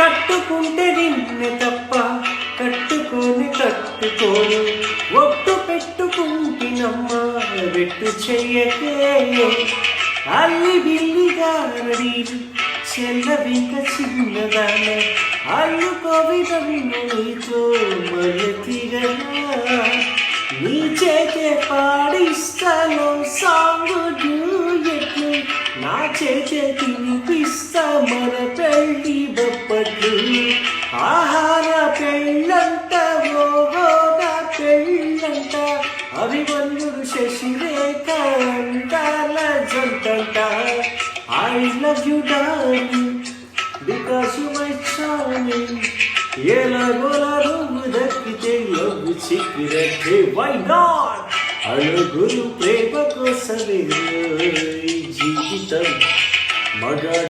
కట్టుకుంటే నిన్ను తప్ప కట్టుకోను ఒట్టు పెట్టుకుంటినమ్మా వెట్టు చెయ్యకే అల్లి బిల్లిగా నడీలు చెల్లవింక చిన్నదాన అల్లుకోవి నన్ను నీతో మరతిగా నీ చేతే పాడిస్తాను సాంగు డ్యూయెట్లు నా చేతే తినిపిస్తా మన పెళ్ళి బొప్పట్లు ఆహార పెళ్ళంట ఓహో నా పెళ్ళంట అభిమన్యుడు Sasirekha అంటాల జంటంట I love you darling because you my charming ఎలాగోలా నువ్వు దక్కితే లవ్ చిక్కిరట్టే why not అడుగురు ప్రేమ కోసమే జీవితం మగ